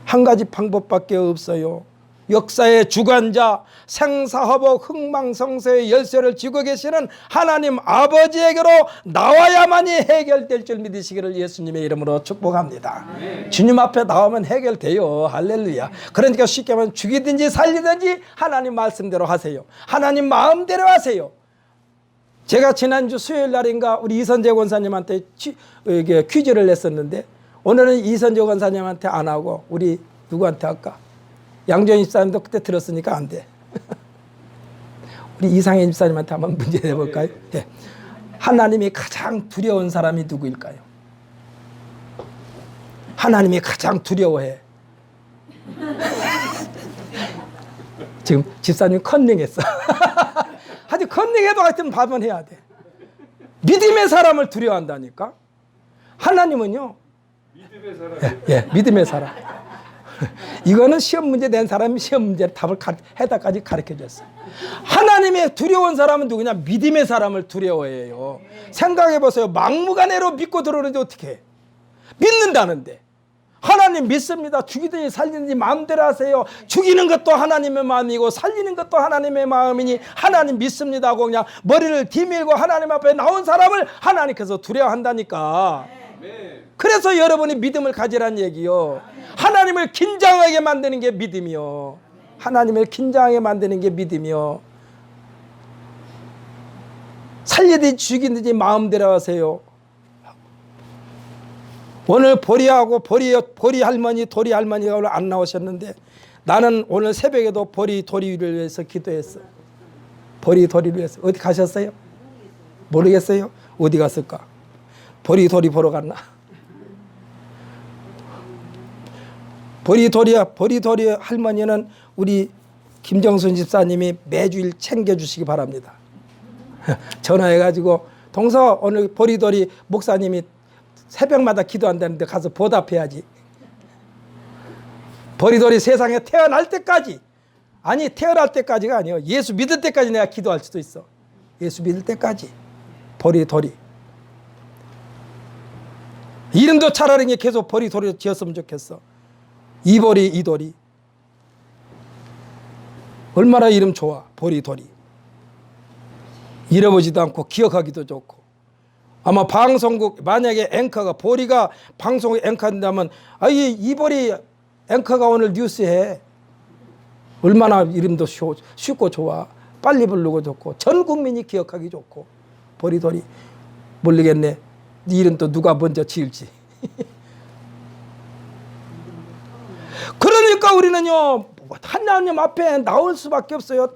한 가지 방법밖에 없어요. 역사의 주관자, 생사화복 흥망성쇠의 열쇠를 쥐고 계시는 하나님 아버지에게로 나와야만이 해결될 줄 믿으시기를 예수님의 이름으로 축복합니다. 주님 앞에 나오면 해결돼요. 할렐루야. 그러니까 쉽게 말하면 죽이든지 살리든지 하나님 말씀대로 하세요. 하나님 마음대로 하세요. 제가 지난주 수요일 날인가 우리 이선재 권사님한테 퀴즈를 냈었는데, 오늘은 이선재 권사님한테 안 하고 우리 누구한테 할까? 양조인 집사님도 그때 들었으니까 안 돼. 우리 이상현 집사님한테 한번 문제 내볼까요? 네. 하나님이 가장 두려운 사람이 누구일까요? 하나님이 가장 두려워해. 지금 집사님 컨닝했어. 아주 컨닝해도 하여튼 밥은 해야 돼. 믿음의 사람을 두려워한다니까. 하나님은요, 믿음의 사람. 예, 믿음의 사람. 이거는 시험 문제 낸 사람이 시험 문제 답을 해답까지 가르쳐 줬어요. 하나님의 두려운 사람은 누구냐? 믿음의 사람을 두려워해요. 생각해 보세요. 막무가내로 믿고 들어오는데 어떻게 해? 믿는다는데. 하나님 믿습니다. 죽이든지 살리든지 마음대로 하세요. 죽이는 것도 하나님의 마음이고 살리는 것도 하나님의 마음이니 하나님 믿습니다 하고 그냥 머리를 디밀고 하나님 앞에 나온 사람을 하나님께서 두려워한다니까. 그래서 여러분이 믿음을 가지라는 얘기요. 하나님을 긴장하게 만드는 게 믿음이요. 하나님을 긴장하게 만드는 게 믿음이요. 살리든지 죽이든지 마음대로 하세요. 오늘 보리하고 보리 할머니, 도리 할머니가 오늘 안 나오셨는데, 나는 오늘 새벽에도 도리를 위해서 기도했어. 도리를 위해서. 어디 가셨어요? 모르겠어요? 어디 갔을까? 도리 보러 갔나? 보리 할머니는 우리 김정순 집사님이 매주일 챙겨주시기 바랍니다. 전화해가지고, 동서 오늘 보리 목사님이 새벽마다 기도한다는데 가서 보답해야지. 보리 세상에 태어날 때까지, 아니 태어날 때까지가 아니에요. 예수 믿을 때까지 내가 기도할 수도 있어. 예수 믿을 때까지. 보리 이름도 차라리 계속 보리를 지었으면 좋겠어. 이도리 얼마나 이름 좋아. 보리 잃어보지도 않고 기억하기도 좋고. 아마 방송국 만약에 앵커가 보리가 방송국 앵커한다면 이 보리 앵커가 오늘 뉴스에 얼마나 이름도 쉽고 좋아. 빨리 부르고 좋고 전 국민이 기억하기 좋고. 보리돌이 모르겠네. 네 이름 또 누가 먼저 지을지. 그러니까 우리는요 하나님 앞에 나올 수밖에 없어요.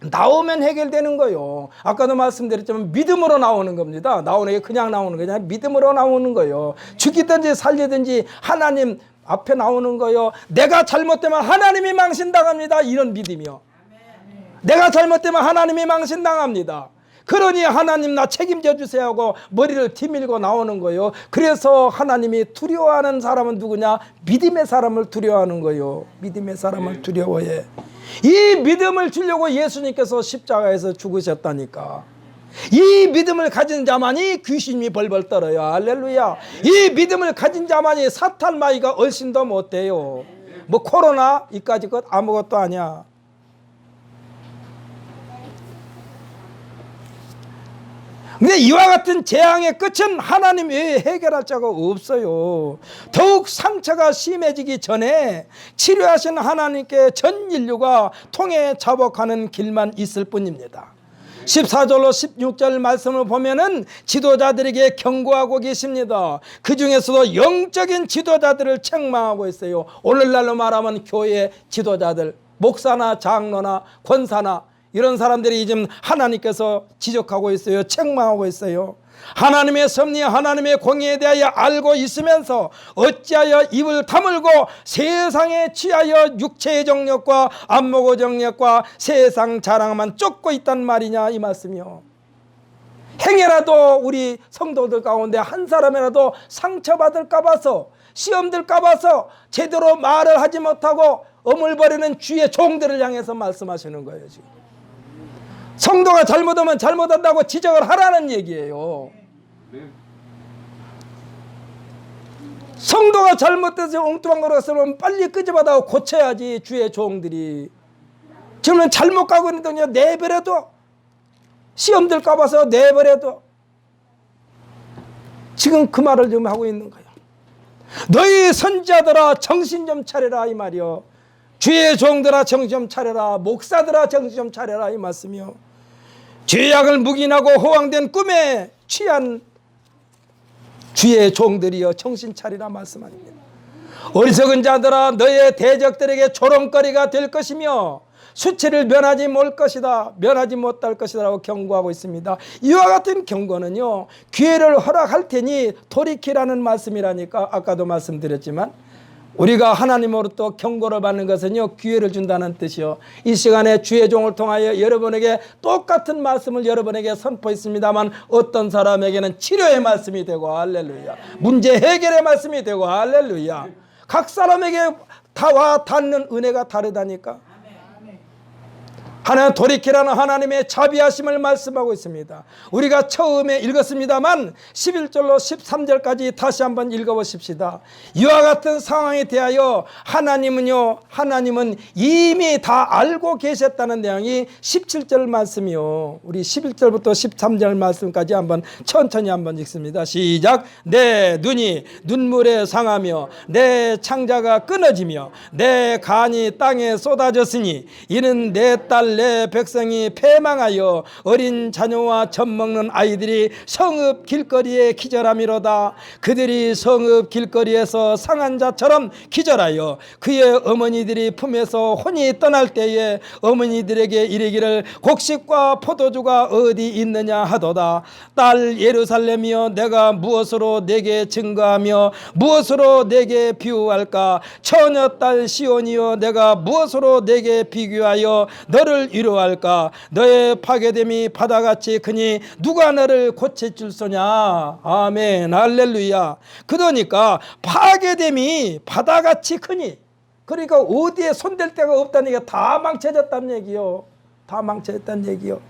나오면 해결되는 거예요. 아까도 말씀드렸지만 믿음으로 나오는 겁니다. 나오는 게 그냥 나오는 게 아니라 믿음으로 나오는 거예요. 죽이든지 살리든지 하나님 앞에 나오는 거예요. 내가 잘못되면 하나님이 망신당합니다. 이런 믿음이요. 내가 잘못되면 하나님이 망신당합니다. 그러니 하나님 나 책임져 주세요 하고 머리를 뒤밀고 나오는 거예요. 그래서 하나님이 두려워하는 사람은 누구냐? 믿음의 사람을 두려워하는 거예요. 믿음의 사람을 두려워해. 이 믿음을 주려고 예수님께서 십자가에서 죽으셨다니까. 이 믿음을 가진 자만이 귀신이 벌벌 떨어요. 할렐루야. 이 믿음을 가진 자만이 사탄 마귀가 얼씬도 못해요. 뭐 코로나 이까지 것 아무것도 아니야. 근데 이와 같은 재앙의 끝은 하나님 외에 해결할 자가 없어요. 더욱 상처가 심해지기 전에 치료하신 하나님께 전 인류가 통해 자복하는 길만 있을 뿐입니다. 14절로 16절 말씀을 보면은 지도자들에게 경고하고 계십니다. 그 중에서도 영적인 지도자들을 책망하고 있어요. 오늘날로 말하면 교회 지도자들, 목사나 장로나 권사나 이런 사람들이 지금 하나님께서 지적하고 있어요. 책망하고 있어요. 하나님의 섭리, 하나님의 공의에 대하여 알고 있으면서 어찌하여 입을 다물고 세상에 취하여 육체의 정력과 안목의 정력과 세상 자랑만 쫓고 있단 말이냐 이 말씀이요. 행여라도 우리 성도들 가운데 한 사람이라도 상처받을까 봐서 시험들까 봐서 제대로 말을 하지 못하고 어물버리는 주의 종들을 향해서 말씀하시는 거예요. 지금 성도가 잘못하면 잘못한다고 지적을 하라는 얘기예요. 성도가 잘못돼서 엉뚱한 거로 했으면 빨리 끄집어다가 고쳐야지. 주의 종들이 지금은 잘못 가고 있는데 내버려둬. 시험 들까 봐서 내버려둬. 지금 그 말을 좀 하고 있는 거예요. 너희 선지자들아 정신 좀 차려라 이 말이요. 주의 종들아 정신 좀 차려라. 목사들아 정신 좀 차려라 이 말씀이요. 죄악을 묵인하고 허황된 꿈에 취한 주의 종들이여 정신 차리라 말씀합니다. 어리석은 자들아 너의 대적들에게 조롱거리가 될 것이며 수치를 면하지 못할 것이다 라고 경고하고 있습니다. 이와 같은 경고는요 기회를 허락할 테니 돌이키라는 말씀이라니까. 아까도 말씀드렸지만 우리가 하나님으로부터 경고를 받는 것은요 기회를 준다는 뜻이요. 이 시간에 주의 종을 통하여 여러분에게 똑같은 말씀을 여러분에게 선포했습니다만 어떤 사람에게는 치료의 말씀이 되고 할렐루야, 문제 해결의 말씀이 되고 할렐루야. 각 사람에게 다와 닿는 은혜가 다르다니까. 하나님 돌이키라는 하나님의 자비하심을 말씀하고 있습니다. 우리가 처음에 읽었습니다만 11절로 13절까지 다시 한번 읽어보십시다. 이와 같은 상황에 대하여 하나님은 이미 다 알고 계셨다는 내용이 17절 말씀이요. 우리 11절부터 13절 말씀까지 한번 천천히 한번 읽습니다. 시작. 내 눈이 눈물에 상하며 내 창자가 끊어지며 내 간이 땅에 쏟아졌으니 이는 내 딸 내 백성이 패망하여 어린 자녀와 젖먹는 아이들이 성읍 길거리에 기절함이로다. 그들이 성읍 길거리에서 상한 자처럼 기절하여 그의 어머니들이 품에서 혼이 떠날 때에 어머니들에게 이르기를 곡식과 포도주가 어디 있느냐 하도다. 딸 예루살렘이여 내가 무엇으로 내게 증거하며 무엇으로 내게 비유할까? 처녀딸 시온이여 내가 무엇으로 내게 비교하여 너를 위로할까? 너의 파괴됨이 바다같이 크니 누가 너를 고쳐줄 소냐? 아멘 할렐루야. 그러니까 파괴됨이 바다같이 크니, 그러니까 어디에 손댈 데가 없다는 얘기가 다 망쳐졌다는 얘기요. 다 망쳐졌다는 얘기요.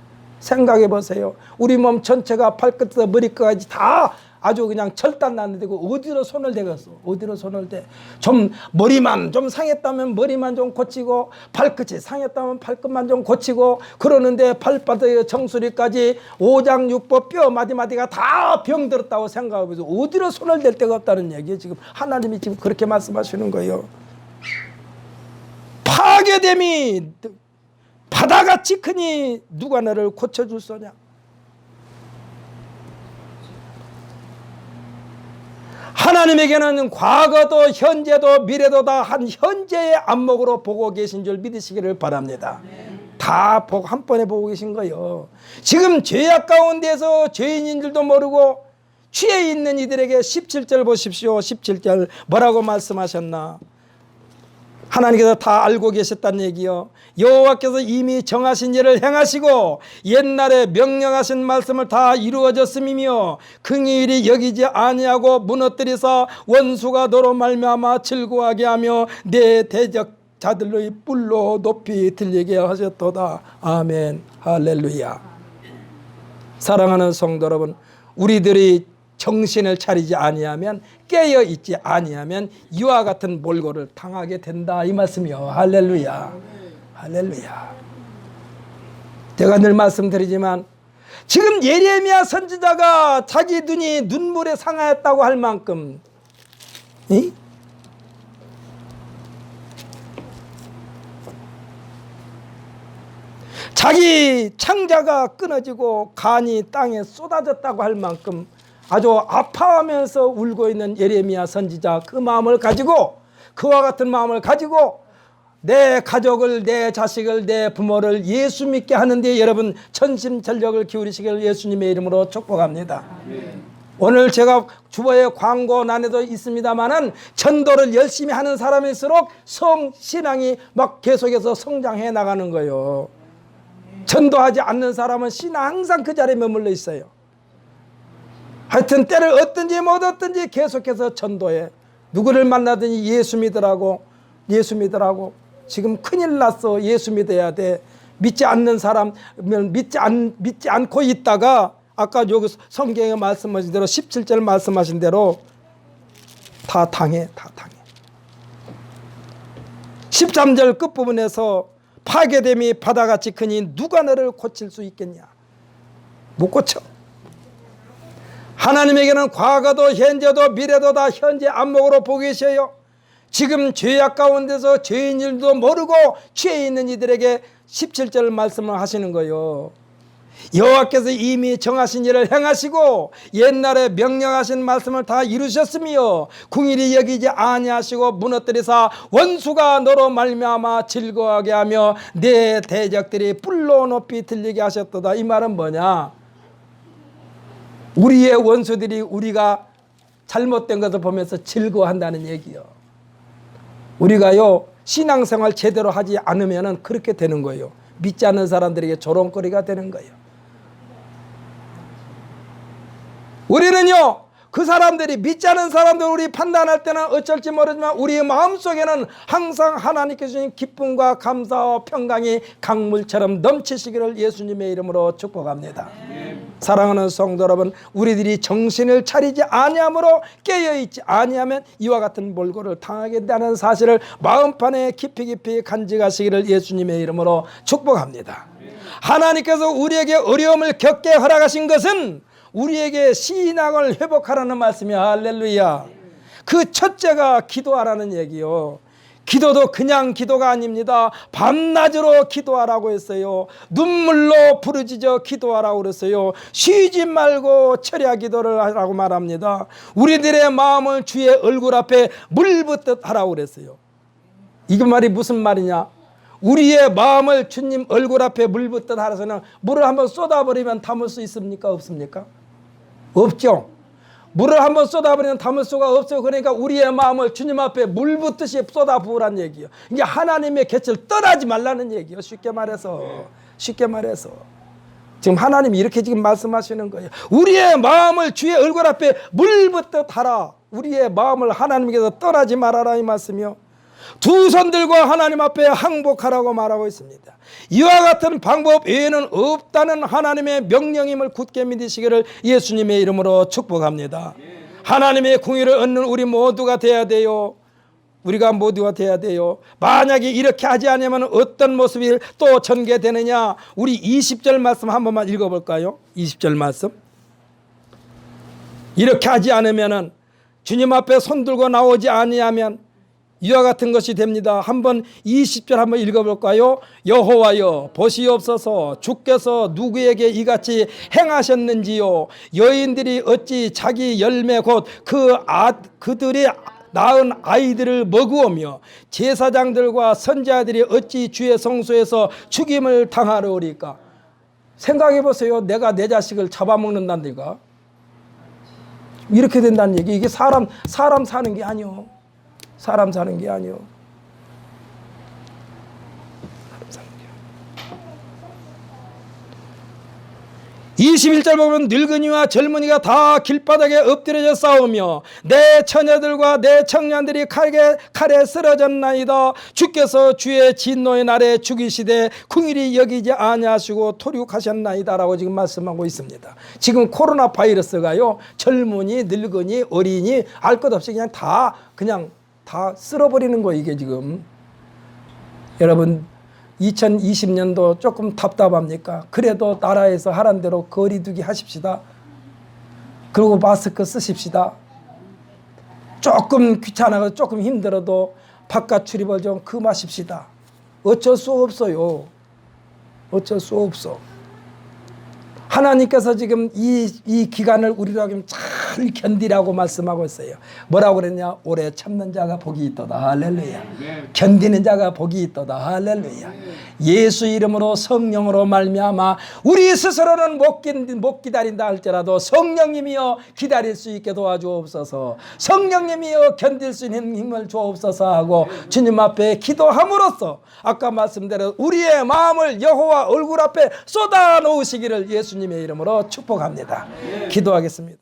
생각해 보세요. 우리 몸 전체가 발끝부터 머리끝까지 다 아주 그냥 절단 났는데 어디로 손을 대겠어? 어디로 손을 대? 좀 머리만 좀 상했다면 머리만 좀 고치고 발끝이 상했다면 발끝만 좀 고치고 그러는데 발바닥에 정수리까지 오장육부 뼈 마디마디가 다 병들었다고 생각하면서 어디로 손을 댈 데가 없다는 얘기예요. 지금 하나님이 지금 그렇게 말씀하시는 거예요. 파괴됨이 바다같이 크니 누가 너를 고쳐줄 소냐? 하나님에게는 과거도 현재도 미래도 다 한 현재의 안목으로 보고 계신 줄 믿으시기를 바랍니다. 다 한 번에 보고 계신 거예요. 지금 죄악 가운데서 죄인인 줄도 모르고 취해 있는 이들에게 17절 보십시오. 17절 뭐라고 말씀하셨나? 하나님께서 다 알고 계셨다는 얘기요. 여호와께서 이미 정하신 일을 행하시고 옛날에 명령하신 말씀을 다 이루어졌음이며 긍휼히 여기지 아니하고 무너뜨리사 원수가 너로 말미암아 즐거워하게 하며 내 대적자들의 뿔로 높이 들리게 하셨도다. 아멘. 할렐루야. 사랑하는 성도 여러분, 우리들이 정신을 차리지 아니하면 깨어 있지 아니하면 이와 같은 몰골을 당하게 된다 이 말씀이요. 할렐루야. 할렐루야. 제가 늘 말씀드리지만 지금 예레미야 선지자가 자기 눈이 눈물에 상하였다고 할 만큼 자기 창자가 끊어지고 간이 땅에 쏟아졌다고 할 만큼 아주 아파하면서 울고 있는 예레미야 선지자, 그 마음을 가지고, 그와 같은 마음을 가지고 내 가족을, 내 자식을, 내 부모를 예수 믿게 하는데 여러분 전심전력을 기울이시길 예수님의 이름으로 축복합니다. 오늘 제가 주보에 광고란에도 있습니다만은 전도를 열심히 하는 사람일수록 신앙이 막 계속해서 성장해 나가는 거예요. 전도하지 않는 사람은 신앙 항상 그 자리에 머물러 있어요. 하여튼 때를 얻든지 못 얻든지 계속해서 전도해. 누구를 만나든지 예수 믿으라고, 예수 믿으라고. 지금 큰일 났어. 예수 믿어야 돼. 믿지 않는 사람 믿지 않고 있다가 아까 여기 성경에 말씀하신 대로 17절 말씀하신 대로 다 당해. 13절 끝부분에서 파괴됨이 바다같이 크니 누가 너를 고칠 수 있겠냐? 못 고쳐. 하나님에게는 과거도 현재도 미래도 다 현재 안목으로 보고 계셔요. 지금 죄악 가운데서 죄인 일도 모르고 취해 있는 이들에게 17절 말씀을 하시는 거예요. 여호와께서 이미 정하신 일을 행하시고 옛날에 명령하신 말씀을 다 이루셨으며 긍휼히 여기지 아니하시고 무너뜨리사 원수가 너로 말미암아 즐거워하게 하며 내 대적들이 뿔로 높이 들리게 하셨도다. 이 말은 뭐냐? 우리의 원수들이 우리가 잘못된 것을 보면서 즐거워한다는 얘기요. 우리가요 신앙생활 제대로 하지 않으면 그렇게 되는 거예요. 믿지 않는 사람들에게 조롱거리가 되는 거예요. 우리는요 그 사람들이 믿지 않은 사람들 우리 판단할 때는 어쩔지 모르지만 우리의 마음속에는 항상 하나님께서 주신 기쁨과 감사와 평강이 강물처럼 넘치시기를 예수님의 이름으로 축복합니다. 사랑하는 성도 여러분, 우리들이 정신을 차리지 아니함으로 깨어있지 아니하면 이와 같은 몰골을 당하게 된다는 사실을 마음판에 깊이 간직하시기를 예수님의 이름으로 축복합니다. 하나님께서 우리에게 어려움을 겪게 허락하신 것은 우리에게 신앙을 회복하라는 말씀이야. 할렐루야. 그 첫째가 기도하라는 얘기요. 기도도 그냥 기도가 아닙니다. 밤낮으로 기도하라고 했어요. 눈물로 부르짖어 기도하라고 그랬어요. 쉬지 말고 철야 기도를 하라고 말합니다. 우리들의 마음을 주의 얼굴 앞에 물 붓듯 하라고 그랬어요. 이게 말이 무슨 말이냐? 우리의 마음을 주님 얼굴 앞에 물 붓듯 하라서는 물을 한번 쏟아버리면 담을 수 있습니까? 없습니까? 없죠. 물을 한번 쏟아버리면 담을 수가 없어요. 그러니까 우리의 마음을 주님 앞에 물 붓듯이 쏟아 부으란 얘기예요. 이게 하나님의 곁을 떠나지 말라는 얘기예요. 쉽게 말해서 지금 하나님이 이렇게 지금 말씀하시는 거예요. 우리의 마음을 주의 얼굴 앞에 물 붓듯 하라. 우리의 마음을 하나님께서 떠나지 말아라 이 말씀이요. 두 손 들고 하나님 앞에 항복하라고 말하고 있습니다. 이와 같은 방법 외에는 없다는 하나님의 명령임을 굳게 믿으시기를 예수님의 이름으로 축복합니다. 하나님의 궁의를 얻는 우리 모두가 돼야 돼요. 우리가 모두가 돼야 돼요. 만약에 이렇게 하지 않으면 어떤 모습이 또 전개되느냐. 우리 20절 말씀 한 번만 읽어볼까요? 20절 말씀. 이렇게 하지 않으면 주님 앞에 손 들고 나오지 아니하면 이와 같은 것이 됩니다. 한번 20절 한번 읽어볼까요? 여호와여 보시옵소서 주께서 누구에게 이같이 행하셨는지요. 여인들이 어찌 자기 열매 곧 그들이 낳은 아이들을 먹으며 제사장들과 선지자들이 어찌 주의 성소에서 죽임을 당하려리까. 생각해 보세요. 내가 내 자식을 잡아먹는다니까. 이렇게 된다는 얘기. 이게 사람 사는 게 아니요. 사람 사는 게 아니요. 21절 보면 늙은이와 젊은이가 다 길바닥에 엎드려져 싸우며 내 처녀들과 내 청년들이 칼에 쓰러졌나이다. 주께서 주의 진노의 날에 죽이시되 궁일이 여기지 아니하시고 토륙하셨나이다 라고 지금 말씀하고 있습니다. 지금 코로나 바이러스가요, 젊은이 늙은이 어린이 알 것 없이 그냥 다 쓸어버리는 거. 이게 지금 여러분 2020년도 조금 답답합니까? 그래도 나라에서 하란 대로 거리두기 하십시다. 그리고 마스크 쓰십시다. 조금 귀찮아서 조금 힘들어도 바깥 출입을 좀 금하십시다. 어쩔 수 없어요. 어쩔 수 없어. 하나님께서 지금 이 기간을 우리로 잘 견디라고 말씀하고 있어요. 뭐라고 그랬냐? 오래 참는 자가 복이 있도다. 할렐루야. 견디는 자가 복이 있도다. 할렐루야. 예수 이름으로 성령으로 말미암아 우리 스스로는 못 기다린다 할지라도 성령님이여 기다릴 수 있게 도와주옵소서. 성령님이여 견딜 수 있는 힘을 주옵소서 하고 주님 앞에 기도함으로써 아까 말씀대로 우리의 마음을 여호와 얼굴 앞에 쏟아 놓으시기를 예수님의 이름으로 축복합니다. 기도하겠습니다.